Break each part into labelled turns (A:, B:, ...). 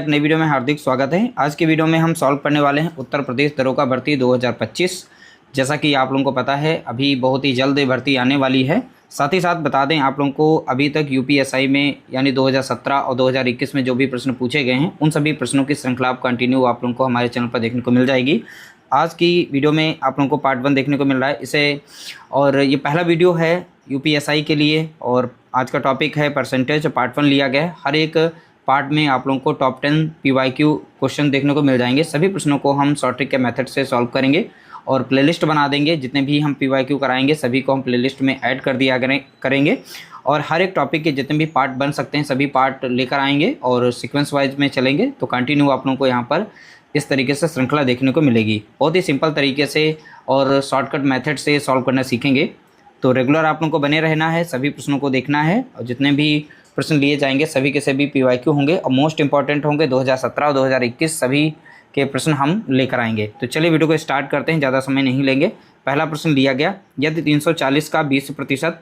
A: नई वीडियो में हार्दिक स्वागत है। आज की वीडियो में हम सॉल्व करने वाले हैं उत्तर प्रदेश दरोगा भर्ती 2025। जैसा कि आप लोगों को पता है अभी बहुत ही जल्द भर्ती आने वाली है। साथ ही साथ बता दें आप लोगों को अभी तक यूपीएसआई में यानी 2017 और 2021 में जो भी प्रश्न पूछे गए हैं उन सभी प्रश्नों की श्रृंखला कंटिन्यू आप लोगों को हमारे चैनल पर देखने को मिल जाएगी। आज की वीडियो में आप लोगों को पार्ट 1 देखने को मिल रहा है इसे, और ये पहला वीडियो है यूपीएसआई के लिए। और आज का टॉपिक है परसेंटेज। पार्ट 1 लिया गया है। हर एक पार्ट में आप लोगों को टॉप 10 पीवाईक्यू क्वेश्चन देखने को मिल जाएंगे। सभी प्रश्नों को हम शॉर्ट ट्रिक के मेथड से सॉल्व करेंगे और प्लेलिस्ट बना देंगे। जितने भी हम पीवाईक्यू कराएंगे सभी को हम प्लेलिस्ट में ऐड कर दिया करेंगे और हर एक टॉपिक के जितने भी पार्ट बन सकते हैं सभी पार्ट लेकर आएंगे और सीक्वेंस वाइज में चलेंगे। तो कंटिन्यू आप लोगों को यहाँ पर इस तरीके से श्रृंखला देखने को मिलेगी। बहुत ही सिंपल तरीके से और शॉर्टकट मेथड से सॉल्व करना सीखेंगे। तो रेगुलर आप लोगों को बने रहना है, सभी प्रश्नों को देखना है और जितने भी प्रश्न लिए जाएंगे सभी के सभी पीवाईक्यू होंगे और मोस्ट इंपॉर्टेंट होंगे। 2017 और 2021 सभी के प्रश्न हम लेकर आएंगे। तो चलिए वीडियो को स्टार्ट करते हैं, ज़्यादा समय नहीं लेंगे। पहला प्रश्न लिया गया, यदि 340 का 20%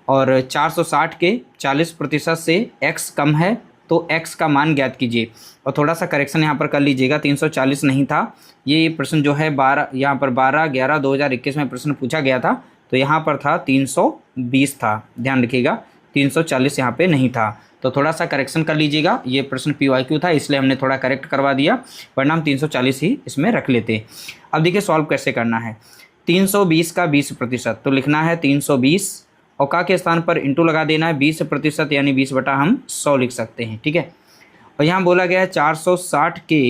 A: और 460 के 40% से x कम है तो x का मान ज्ञात कीजिए। और थोड़ा सा करेक्शन यहाँ पर कर लीजिएगा, 340 नहीं था ये प्रश्न जो है 12, यहाँ पर 12/11/2021 में प्रश्न पूछा गया था तो यहाँ पर था 320 था। ध्यान रखिएगा 340 यहाँ पे नहीं था, तो थोड़ा सा करेक्शन कर लीजिएगा। ये प्रश्न पीवाईक्यू था इसलिए हमने थोड़ा करेक्ट करवा दिया, वरना हम 340 ही इसमें रख लेते। अब देखिए सॉल्व कैसे करना है। 320 का 20%, तो लिखना है 320 और का के स्थान पर इंटू लगा देना है 20% यानी 20 बटा हम 100 लिख सकते हैं। ठीक है। और यहाँ बोला गया है 460 के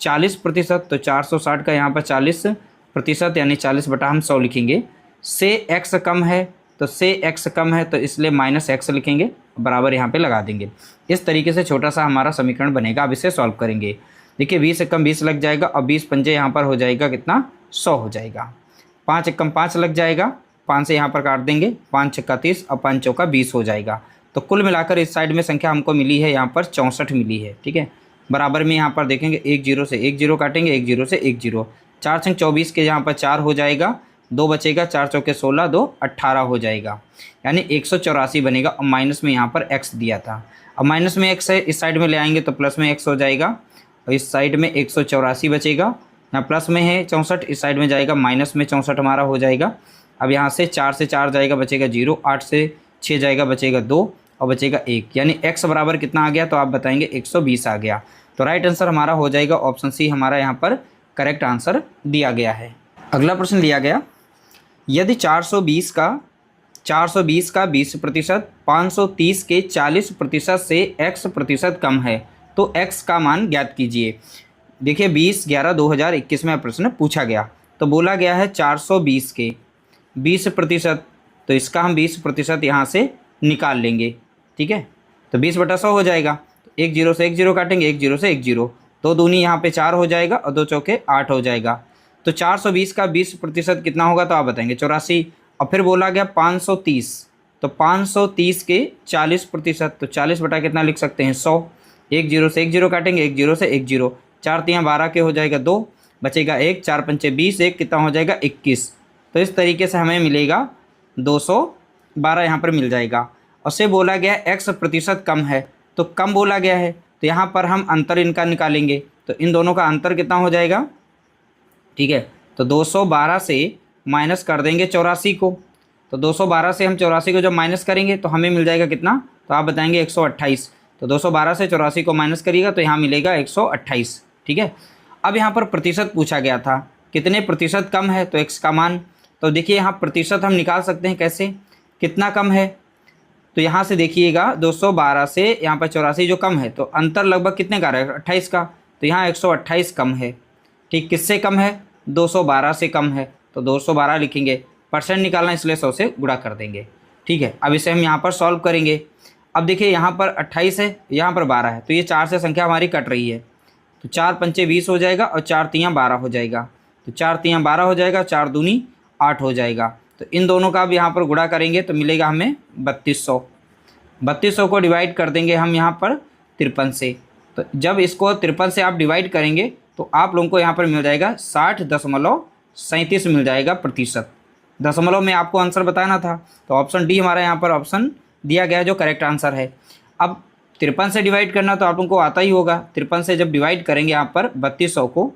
A: 40%, तो 460 का यहाँ पर 40% यानी 40 बटा हम 100 लिखेंगे। से x कम है तो से x कम है तो इसलिए -x लिखेंगे, बराबर यहाँ पे लगा देंगे। इस तरीके से छोटा सा हमारा समीकरण बनेगा। अब इसे सॉल्व करेंगे। देखिए 20 से कम 20 लग जाएगा और 20 पंजे यहाँ पर हो जाएगा कितना, 100 हो जाएगा। 5 एक कम 5 लग जाएगा, 5 से यहाँ पर काट देंगे, 5 छक्का 30 और 5 चौका 20 हो जाएगा। तो कुल मिलाकर इस साइड में संख्या हमको मिली है यहाँ पर 64 मिली है। ठीक है। बराबर में यहाँ पर देखेंगे 1 0 से 1 0 काटेंगे, 1 0 से 1 0, 4 छंग 24 के यहाँ पर 4 हो जाएगा, 2 बचेगा, 4 चौके 16, 2 18 हो जाएगा यानी 184 बनेगा। और माइनस में यहाँ पर x दिया था। अब माइनस में x है, इस साइड में ले आएंगे तो प्लस में x हो जाएगा और इस साइड में 184 बचेगा। यहाँ प्लस में है 64, इस साइड में जाएगा माइनस में 64 हमारा हो जाएगा। अब यहाँ से 4 से 4 जाएगा बचेगा 0, 8 से 6 जाएगा बचेगा 2 और बचेगा 1 यानी x बराबर कितना आ गया, तो आप बताएंगे 120 आ गया। तो राइट आंसर हमारा हो जाएगा ऑप्शन सी, हमारा यहाँ पर करेक्ट आंसर दिया गया है। अगला प्रश्न लिया गया, यदि 420 का 20%, 530 के 40% से x% कम है तो x का मान ज्ञात कीजिए। देखिए 20/11/2021 में प्रश्न पूछा गया तो बोला गया है 420 के 20%, तो इसका हम 20% यहाँ से निकाल लेंगे। ठीक है। तो 20 बटा 100 हो जाएगा। 1 0 से 1 0 काटेंगे, 1 0 से 1 0, 2 दूनी यहाँ पे 4 हो जाएगा और 2 चौके 8 हो जाएगा। तो 420 का 20% कितना होगा, तो आप बताएंगे 84। और फिर बोला गया 530, तो 530 के 40%, तो 40 बटा कितना लिख सकते हैं 100। 1 0 से 1 0 काटेंगे, 1 0 से 1 0, 4 3 12 के हो जाएगा 2, बचेगा 1, 4 पंचे 20, 1 कितना हो जाएगा 21। तो इस तरीके से हमें मिलेगा 212 यहाँ पर मिल जाएगा। और से बोला गया x% कम है, तो कम बोला गया है तो यहाँ पर हम अंतर इनका निकालेंगे। तो इन दोनों का अंतर कितना हो जाएगा, ठीक है। तो 212 से माइनस कर देंगे 84 को, तो 212 से हम 84 को जब माइनस करेंगे तो हमें मिल जाएगा कितना, तो आप बताएंगे 128। तो 212 से 84 को माइनस करिएगा तो यहाँ मिलेगा 128। ठीक है। अब यहाँ पर प्रतिशत पूछा गया था, कितने प्रतिशत कम है तो x का मान। तो देखिए यहाँ प्रतिशत हम निकाल सकते हैं कैसे, कितना कम है, तो यहाँ से देखिएगा 212 से यहाँ पर 84 जो कम है तो अंतर लगभग कितने का रहेगा, 28 का, तो यहाँ 128 कम है। ठीक, किससे कम है, 212 से कम है, तो 212 लिखेंगे। परसेंट निकालना इसलिए 100 से गुणा कर देंगे। ठीक है। अब इसे हम यहाँ पर सॉल्व करेंगे। अब देखिए यहाँ पर 28 है, यहाँ पर 12 है, तो ये 4 से संख्या हमारी कट रही है, तो 4 पंचे 20 हो जाएगा और 4 3 12 हो जाएगा, तो 4 3 12 हो जाएगा, 4 दूनी 8 हो जाएगा। तो इन दोनों का अब यहाँ पर गुणा करेंगे तो मिलेगा हमें 3200। 3200 को डिवाइड कर देंगे हम यहाँ पर 53 से, तो जब इसको 53 से आप डिवाइड करेंगे तो आप लोगों को यहाँ पर मिल जाएगा 60.37 मिल जाएगा प्रतिशत। दशमलव में आपको आंसर बताना था, तो ऑप्शन डी हमारा यहाँ पर ऑप्शन दिया गया जो करेक्ट आंसर है। अब 53 से डिवाइड करना तो आप लोगों को आता ही होगा। 53 से जब डिवाइड करेंगे यहाँ पर 3200 को,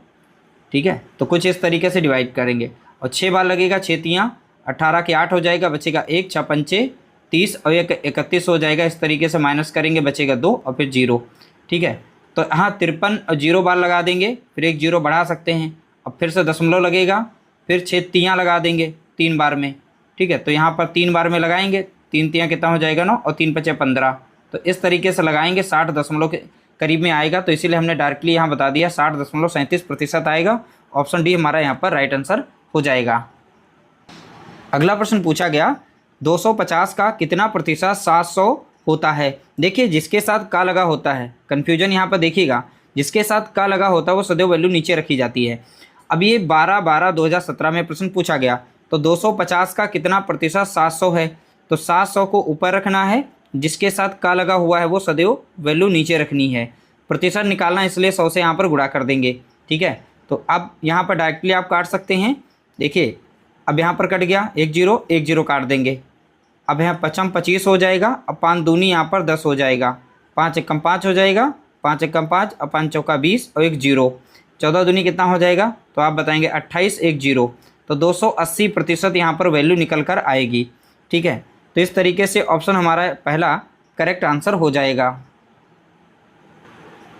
A: ठीक है, तो कुछ इस तरीके से डिवाइड करेंगे और 6 बार लगेगा, 6 तियाँ 18 के 8 हो जाएगा, बचेगा 1, 6 पंचे 30 और 1 31 हो जाएगा। इस तरीके से माइनस करेंगे, बचेगा 2 और फिर 0, ठीक है। तो हाँ 53 और 0 बार लगा देंगे, फिर एक 0 बढ़ा सकते हैं। अब फिर से दशमलव लगेगा, फिर 6 तियाँ लगा देंगे 3 बार में, ठीक है। तो यहाँ पर 3 बार में लगाएंगे, 3 तियाँ कितना हो जाएगा 9 और 3 पचे 15। तो इस तरीके से लगाएंगे 60 दशमलव के करीब में आएगा। तो इसीलिए हमने डायरेक्टली यहाँ बता दिया 60.37% आएगा। ऑप्शन डी हमारा यहाँ पर राइट आंसर हो जाएगा। अगला प्रश्न पूछा गया 250 का कितना प्रतिशत 700 होता है। देखिए जिसके साथ का लगा होता है, कन्फ्यूजन यहाँ पर देखिएगा, जिसके साथ का लगा होता है वो सदैव वैल्यू नीचे रखी जाती है। अब ये 12/12/2017 में प्रश्न पूछा गया, तो 250 का कितना प्रतिशत 700 है, तो 700 को ऊपर रखना है, जिसके साथ का लगा हुआ है वो सदैव वैल्यू नीचे रखनी है। प्रतिशत निकालना इसलिए 100 से यहाँ पर गुणा कर देंगे, ठीक है। तो अब यहाँ पर डायरेक्टली आप काट सकते हैं। देखिए अब यहाँ पर कट गया, 1 0 1 0 काट देंगे। अब यहाँ 55 25 हो जाएगा, अब 5 दूनी यहाँ पर 10 हो जाएगा, 5 एकम 5 हो जाएगा, 5 एकम 5 और 5 चौका 20 और 1 0, 14 दूनी कितना हो जाएगा, तो आप बताएंगे 28 1 0। तो 280% यहाँ पर वैल्यू निकल कर आएगी, ठीक है। तो इस तरीके से ऑप्शन हमारा पहला करेक्ट आंसर हो जाएगा।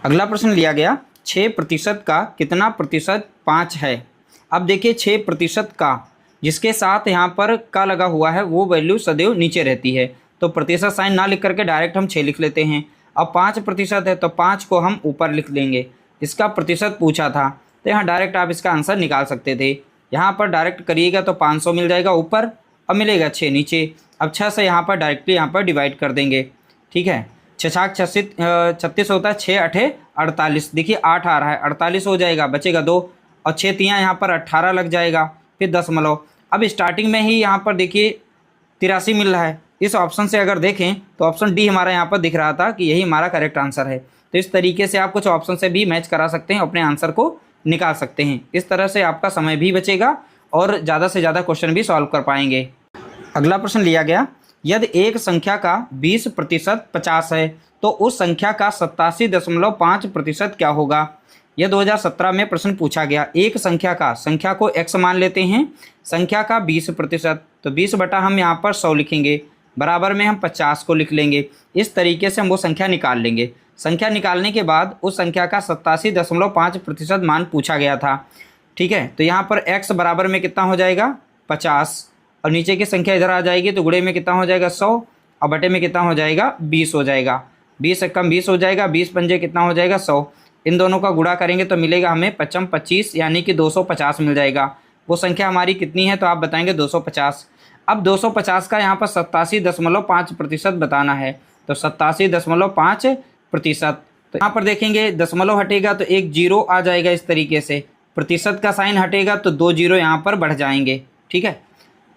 A: अगला प्रश्न लिया गया 6% का कितना प्रतिशत 5 है। अब देखिए 6% का जिसके साथ यहाँ पर का लगा हुआ है वो वैल्यू सदैव नीचे रहती है। तो प्रतिशत साइन ना लिख करके डायरेक्ट हम 6 लिख लेते हैं। अब 5% है तो 5 को हम ऊपर लिख लेंगे। इसका प्रतिशत पूछा था तो यहाँ डायरेक्ट आप इसका आंसर निकाल सकते थे। यहाँ पर डायरेक्ट करिएगा तो 500 मिल जाएगा ऊपर और मिलेगा 6 नीचे। अब 6 से यहाँ पर डायरेक्टली यहाँ पर डिवाइड कर देंगे, ठीक है। 6 36 होता है, 6 8 48, देखिए 8 आ रहा है, 48 हो जाएगा, बचेगा 2 और 6 तियाँ यहाँ पर 18 लग जाएगा, फिर दशमलव। अब स्टार्टिंग में ही यहाँ पर देखिए 83 मिल रहा है। इस ऑप्शन से अगर देखें तो ऑप्शन डी हमारा यहाँ पर दिख रहा था कि यही हमारा करेक्ट आंसर है। तो इस तरीके से आप कुछ ऑप्शन से भी मैच करा सकते हैं, अपने आंसर को निकाल सकते हैं। इस तरह से आपका समय भी बचेगा और ज़्यादा से ज़्यादा क्वेश्चन भी सॉल्व कर पाएंगे। अगला प्रश्न लिया गया, यदि एक संख्या का 20% 50 है तो उस संख्या का 87.5% क्या होगा। यह 2017 में प्रश्न पूछा गया। एक संख्या को x मान लेते हैं, संख्या का 20%, तो 20 बटा हम यहाँ पर 100 लिखेंगे, बराबर में हम 50 को लिख लेंगे। इस तरीके से हम वो संख्या निकाल लेंगे। संख्या निकालने के बाद उस संख्या का 87.5% मान पूछा गया था, ठीक है। तो यहाँ पर x बराबर में कितना हो जाएगा 50 और नीचे की संख्या इधर आ जाएगी, तो गुणे में कितना हो जाएगा 100 और बटे में कितना हो जाएगा 20 हो जाएगा। 20 से कम 20 हो जाएगा, 20 पंजे कितना हो जाएगा 100। इन दोनों का गुणा करेंगे तो मिलेगा हमें 55 25 यानी कि 250 मिल जाएगा। वो संख्या हमारी कितनी है तो आप बताएंगे 250। अब 250 का यहाँ पर 87.5% बताना है, तो 87.5%। तो यहाँ पर देखेंगे दशमलव हटेगा तो एक 0 आ जाएगा। इस तरीके से प्रतिशत का साइन हटेगा तो 2 0 यहाँ पर बढ़ जाएंगे, ठीक है।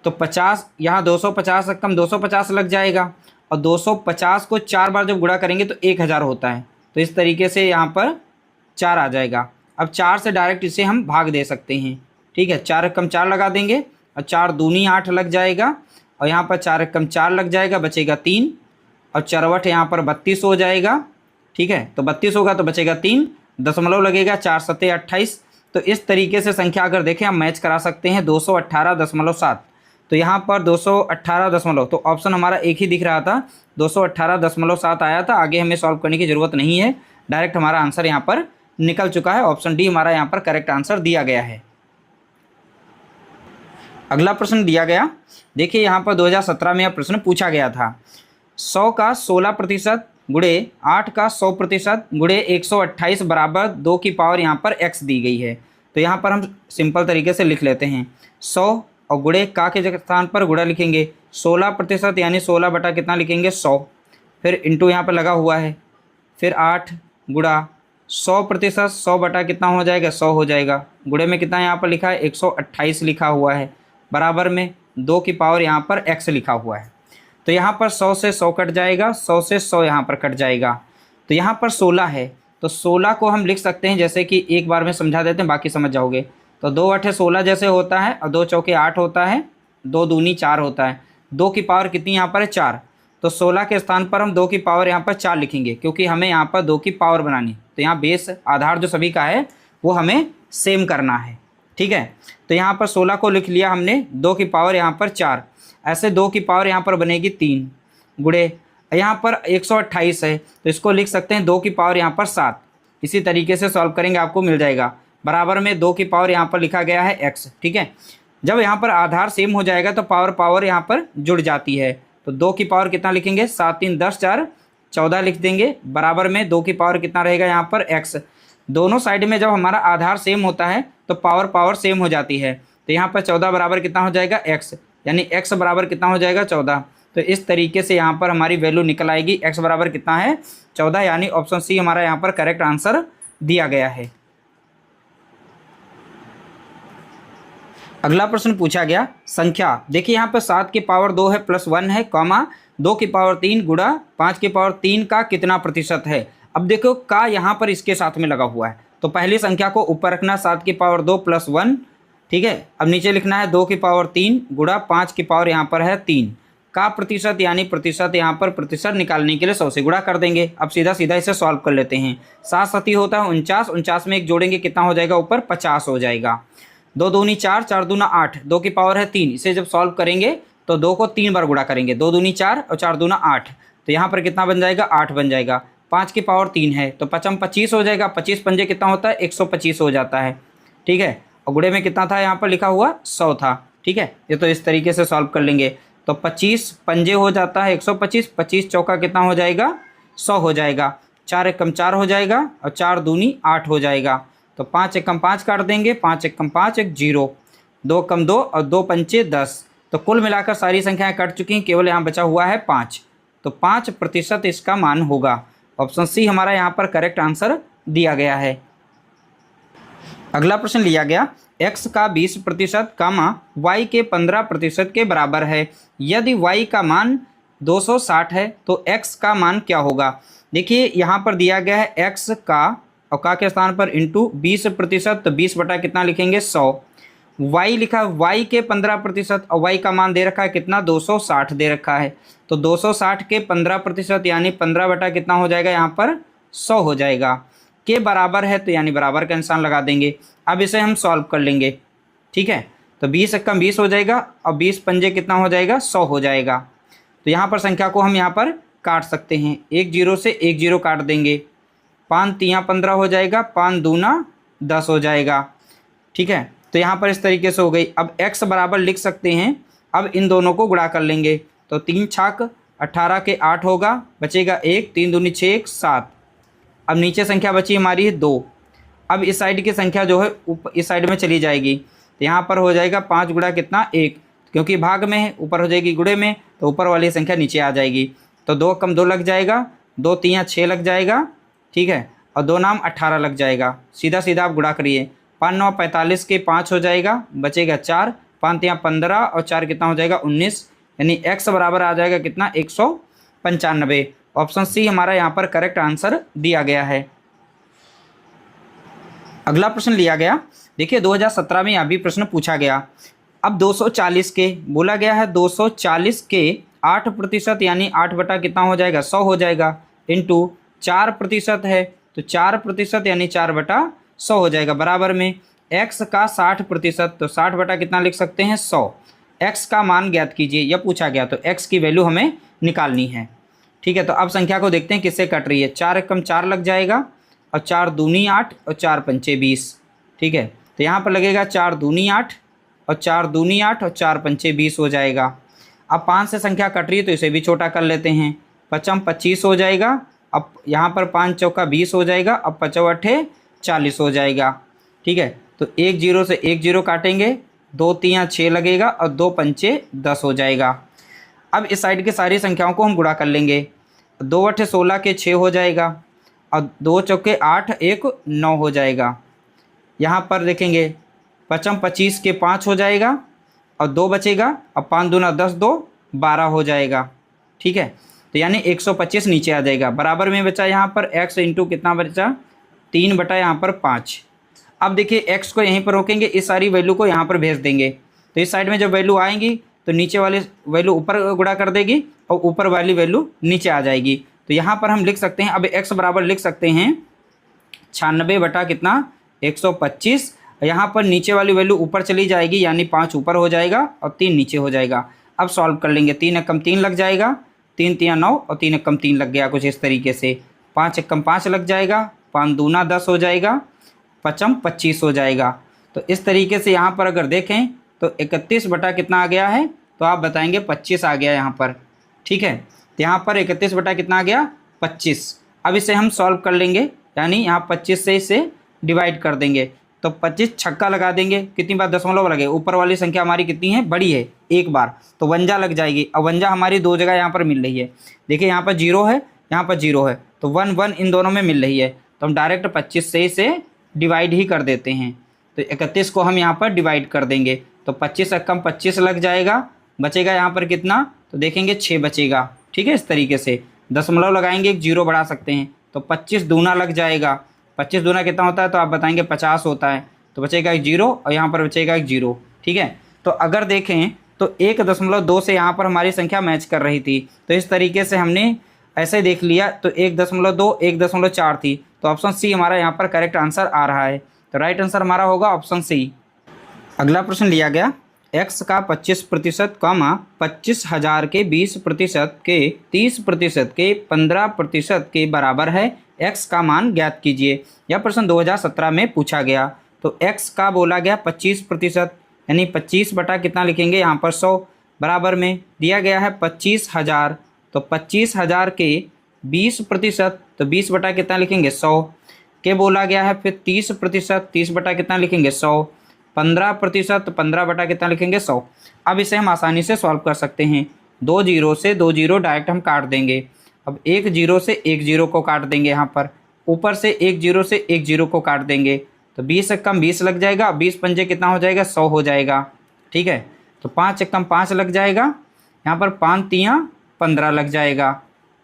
A: तो 50 यहाँ 250 से कम 250 लग जाएगा और 250 को 4 बार जब गुणा करेंगे तो 1000 होता है। तो इस तरीके से यहाँ पर 4 आ जाएगा। अब 4 से डायरेक्ट इसे हम भाग दे सकते हैं, ठीक है। 4 कम 4 लगा देंगे और 4 दूनी 8 लग जाएगा और यहाँ पर 4 कम 4 लग जाएगा, बचेगा 3 और चरवट यहाँ पर 32 हो जाएगा, ठीक है। तो 32 होगा तो बचेगा 3, दशमलव लगेगा, 4 7 28। तो इस तरीके से संख्या अगर देखें हम मैच करा सकते हैं 218.7। तो यहाँ पर 218 तो ऑप्शन हमारा एक ही दिख रहा था, 218.7 आया था। आगे हमें सॉल्व करने की ज़रूरत नहीं है, डायरेक्ट हमारा आंसर यहाँ पर निकल चुका है। ऑप्शन डी हमारा यहाँ पर करेक्ट आंसर दिया गया है। अगला प्रश्न दिया गया, देखिए यहाँ पर 2017 में यह प्रश्न पूछा गया था। 100 का 16% गुणे 8 का 100% गुणे 128 बराबर 2 की पावर यहाँ पर x दी गई है। तो यहाँ पर हम सिंपल तरीके से लिख लेते हैं 100 और गुणे का के स्थान पर गुणा लिखेंगे 16% यानी 16 बटा कितना लिखेंगे 100, फिर इंटू यहाँ पर लगा हुआ है, फिर 8 गुणा 100%, 100 बटा कितना हो जाएगा 100 हो जाएगा, गुणे में कितना यहाँ पर लिखा है 128 लिखा हुआ है, बराबर में 2 की पावर यहाँ पर x लिखा हुआ है। तो यहाँ पर 100 से 100 कट जाएगा, 100 से 100 यहाँ पर कट जाएगा। तो यहाँ पर 16 है तो 16 को हम लिख सकते हैं, जैसे कि एक बार में समझा देते हैं बाकी समझ जाओगे। तो 2 8 16 जैसे होता है और 2 चौके 8 होता है, 2 दूनी 4 होता है, 2 की पावर कितनी यहाँ पर है 4। तो 16 के स्थान पर हम 2 की पावर यहाँ पर 4 लिखेंगे, क्योंकि हमें यहाँ पर 2 की पावर बनानी। तो यहाँ बेस आधार जो सभी का है वो हमें सेम करना है। ठीक है, तो यहाँ पर 16 को लिख लिया हमने, 2 की पावर यहाँ पर 4, ऐसे 2 की पावर यहाँ पर बनेगी 3 गुणे यहाँ पर 128 है, तो इसको लिख सकते हैं 2 की पावर यहाँ पर 7। इसी तरीके से सॉल्व करेंगे, आपको मिल जाएगा। बराबर में 2 की पावर यहाँ पर लिखा गया है x। ठीक है, जब यहाँ पर आधार सेम हो जाएगा तो पावर पावर यहाँ पर जुड़ जाती है। तो 2 की पावर कितना लिखेंगे, 7 3 10 4 14 लिख देंगे। बराबर में 2 की पावर कितना रहेगा यहाँ पर x। दोनों साइड में जब हमारा आधार सेम होता है तो पावर पावर सेम हो जाती है। तो यहाँ पर 14 बराबर कितना हो जाएगा x, यानी x बराबर कितना हो जाएगा 14। तो इस तरीके से यहाँ पर हमारी वैल्यू निकल आएगी। x बराबर कितना है 14, यानी ऑप्शन सी हमारा यहाँ पर करेक्ट आंसर दिया गया है। अगला प्रश्न पूछा गया संख्या, देखिए यहाँ पर 7 की पावर 2 है प्लस 1 है, कॉमा 2 की पावर 3 गुणा 5 की पावर 3 का कितना प्रतिशत है। अब देखो का यहाँ पर इसके साथ में लगा हुआ है, तो पहली संख्या को ऊपर रखना 7 की पावर 2 प्लस 1। ठीक है, अब नीचे लिखना है 2 की पावर 3 गुणा 5 की पावर यहाँ पर है 3 का प्रतिशत, यानी प्रतिशत यहाँ पर प्रतिशत निकालने के लिए 100 से गुणा कर देंगे। अब सीधा सीधा इसे सॉल्व कर लेते हैं। 7 सती होता है 49, 49 में एक जोड़ेंगे कितना हो जाएगा, ऊपर 50 हो जाएगा। 2 दूनी 4, 4 दूना 8, 2 की पावर है 3। इसे जब सॉल्व करेंगे तो 2 को 3 बार गुणा करेंगे, 2 दूनी 4 और 4 दूना 8, तो यहाँ पर कितना बन जाएगा 8 बन जाएगा। 5 की पावर 3 है तो 5 25 हो जाएगा, 25 पंजे कितना होता है 125 हो जाता है। ठीक है, और गुणे में कितना था यहाँ पर लिखा हुआ 100 था। ठीक है, ये तो इस तरीके से सॉल्व कर लेंगे। तो 25 पंजे हो जाता है 125, 25 चौका कितना हो जाएगा 100 हो जाएगा। 4 एकम 4 हो जाएगा और 4 दूनी 8 हो जाएगा। तो 5 एकम 5 काट देंगे, 5 एकम 5 एक 0, 2 कम 2 और 2 पंचे 10। तो कुल मिलाकर सारी संख्याएं कट चुकी हैं, केवल यहाँ बचा हुआ है 5। तो 5% इसका मान होगा। ऑप्शन सी हमारा यहाँ पर करेक्ट आंसर दिया गया है। अगला प्रश्न लिया गया x का 20% कामा y के 15% के बराबर है। यदि y का मान 260 है तो x का मान क्या होगा। देखिए यहाँ पर दिया गया है x का और का के स्थान पर इंटू 20%, तो 20 बटा कितना लिखेंगे 100। y लिखा y के 15% और y का मान दे रखा है कितना 260 दे रखा है। तो 260 के 15% यानी 15 बटा कितना हो जाएगा यहाँ पर 100 हो जाएगा। के बराबर है तो यानी बराबर का निशान लगा देंगे। अब इसे हम सॉल्व कर लेंगे। ठीक है, तो 20 एकम 20 हो जाएगा और 20 पंजे कितना हो जाएगा 100 हो जाएगा। तो यहाँ पर संख्या को हम यहाँ पर काट सकते हैं, 1 0 से 1 0 काट देंगे, 5 3 15 हो जाएगा, 5 दूना 10 हो जाएगा। ठीक है, तो यहाँ पर इस तरीके से हो गई। अब x बराबर लिख सकते हैं, अब इन दोनों को गुणा कर लेंगे। तो 3 छाक 18 के 8 होगा, बचेगा 1, 3 दूनी 6 1 7। अब नीचे संख्या बची हमारी है 2। अब इस साइड की संख्या जो है इस साइड में चली जाएगी, तो यहाँ पर हो जाएगा 5 गुणा कितना 1, क्योंकि भाग में है, ऊपर हो जाएगी गुणे में, तो ऊपर वाली संख्या नीचे आ जाएगी। तो 2 कम 2 लग जाएगा, 2 3 6 लग जाएगा। ठीक है, और 2 नाम 18 लग जाएगा। सीधा सीधा आप गुणा करिए, 5 9 45 के 5 हो जाएगा, बचेगा 4, 5 3 15 और 4 कितना हो जाएगा 19, यानी x बराबर आ जाएगा कितना 195। ऑप्शन सी हमारा यहाँ पर करेक्ट आंसर दिया गया है। अगला प्रश्न लिया गया, देखिए 2017 में यह भी प्रश्न पूछा गया। अब 240 के बोला गया है, 240 के 8% यानी 8 बटा कितना हो जाएगा 100 हो जाएगा, इंटू 4% है तो 4% यानी 4 बटा 100 हो जाएगा। बराबर में x का 60%, तो 60 बटा कितना लिख सकते हैं 100। x का मान ज्ञात कीजिए, यह पूछा गया, तो x की वैल्यू हमें निकालनी है। ठीक है, तो अब संख्या को देखते हैं किससे कट रही है। 4 एकम 4 लग जाएगा और 4 दूनी 8 और 4 पंचे 20। ठीक है, तो यहाँ पर लगेगा 4 दूनी 8 और 4 दूनी 8 और 4 पंचे 20 हो जाएगा। अब 5 से संख्या कट रही है तो इसे भी छोटा कर लेते हैं, 5 25 हो जाएगा। अब यहाँ पर 5 चौका 20 हो जाएगा, अब 5 8 40 हो जाएगा। ठीक है, तो 1 0 से 1 0 काटेंगे, 2 3 6 लगेगा और 2 पंचे 10 हो जाएगा। अब इस साइड की सारी संख्याओं को हम गुणा कर लेंगे, 2 8 16 के 6 हो जाएगा और 2 चौके 8 1 9 हो जाएगा। यहाँ पर देखेंगे 5 25 के 5 हो जाएगा और 2 बचेगा, अब 5 दूना 10 2 12 हो जाएगा। ठीक है, तो यानी 125 नीचे आ जाएगा। बराबर में बचा यहाँ पर x इंटू कितना बचा 3 बटा यहाँ पर 5। अब देखिए x को यहीं पर रोकेंगे, इस सारी वैल्यू को यहाँ पर भेज देंगे, तो इस साइड में जब वैल्यू आएंगी तो नीचे वाले वैल्यू ऊपर गुणा कर देगी और ऊपर वाली वैल्यू नीचे आ जाएगी। तो यहाँ पर हम लिख सकते हैं, अब x बराबर लिख सकते हैं 96 बटा कितना 125। यहाँ पर नीचे वाली वैल्यू ऊपर चली जाएगी, यानी 5 ऊपर हो जाएगा और 3 नीचे हो जाएगा। अब सॉल्व कर लेंगे, 3 एकम 3 लग जाएगा, 3 तिया 9 और 3 एकम 3 लग गया कुछ इस तरीके से। 5 एकम 5 लग जाएगा, 5 दूना 10 हो जाएगा, 5 25 हो जाएगा। तो इस तरीके से यहाँ पर अगर देखें तो 31 बटा कितना आ गया है, तो आप बताएंगे 25 आ गया यहाँ पर। ठीक है, तो यहाँ पर 31 बटा कितना आ गया 25। अब इसे हम सॉल्व कर लेंगे, यानी यहाँ 25 से इसे डिवाइड कर देंगे। तो 25 छक्का लगा देंगे, कितनी बार दशमलव लगे, ऊपर वाली संख्या हमारी कितनी है बड़ी है एक बार, तो 51 लग जाएगी। अब 51 हमारी दो जगह यहाँ पर मिल रही है, देखिए यहाँ पर 0 है, यहाँ पर 0 है, तो 1 1 इन दोनों में मिल रही है। तो हम डायरेक्ट 25 से इसे डिवाइड ही कर देते हैं। तो 31 को हम यहाँ पर डिवाइड कर देंगे, तो 25 एकम 25 लग जाएगा, बचेगा यहाँ पर कितना, तो देखेंगे 6 बचेगा। ठीक है, इस तरीके से दशमलव लगाएंगे, एक 0 बढ़ा सकते हैं, तो 25 दूना लग जाएगा। 25 दूना कितना होता है, तो आप बताएंगे 50 होता है, तो बचेगा एक 0 और यहाँ पर बचेगा एक 0। ठीक है, तो अगर देखें तो 1.2 से यहाँ पर हमारी संख्या मैच कर रही थी, तो इस तरीके से हमने ऐसे देख लिया। तो 1.2 1.4 थी, तो ऑप्शन सी हमारा यहाँ पर करेक्ट आंसर आ रहा है। तो राइट आंसर हमारा होगा ऑप्शन सी। अगला प्रश्न लिया गया, x का 25% कॉमा 25,000 के 20% के 30% के 15% के बराबर है, x का मान ज्ञात कीजिए। यह प्रश्न 2017 में पूछा गया। तो x का बोला गया 25%, यानी 25 बटा कितना लिखेंगे यहाँ पर 100, बराबर में दिया गया है 25,000, तो 25,000 के 20%, तो 20 बटा कितना लिखेंगे 100 के बोला गया है। फिर 30%, 30 बटा कितना लिखेंगे 100, 15%, तो 15 बटा कितना लिखेंगे 100। अब इसे हम आसानी से सॉल्व कर सकते हैं, 2 जीरो से 2 जीरो डायरेक्ट हम काट देंगे। अब 1 जीरो से 1 जीरो को काट देंगे, यहाँ पर ऊपर से 1 जीरो से 1 जीरो को काट देंगे, तो 20 एकम 20 लग जाएगा, 20 पंजे कितना हो जाएगा 100 हो जाएगा। ठीक है, तो 5 एकम 5 लग जाएगा, यहाँ पर 5 तियाँ 15 लग जाएगा,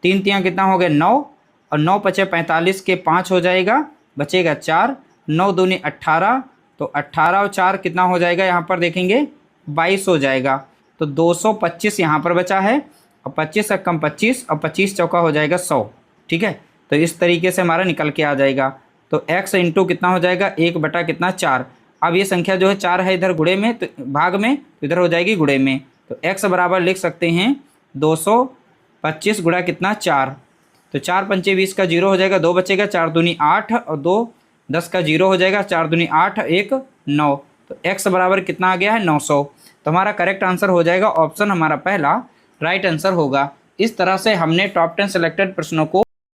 A: 3 तियाँ कितना हो गए 9 और 9 पचे 45 के 5 हो जाएगा, बचेगा 4, 9 दूनी 18, तो 18 और 4 कितना हो जाएगा, यहाँ पर देखेंगे 22 हो जाएगा। तो 225 यहाँ पर बचा है, और 25 एकम 25 और 25 चौका हो जाएगा 100। ठीक है, तो इस तरीके से हमारा निकल के आ जाएगा। तो x इंटू कितना हो जाएगा 1 बटा कितना 4। अब ये संख्या जो है 4 है इधर गुणे में, तो भाग में, तो इधर हो जाएगी गुणे में। तो x बराबर लिख सकते हैं 225 गुणा कितना 4, तो 4 पंचे 20 का 0 हो जाएगा, 2 बचेगा, 4 दूनी 8 और 2 10 का 0 हो जाएगा, 4 दूनी 8 1 9, तो x बराबर कितना आ गया है 900। तो हमारा करेक्ट आंसर हो जाएगा ऑप्शन हमारा पहला राइट आंसर होगा। इस तरह से हमने टॉप 10 सेलेक्टेड प्रश्नों को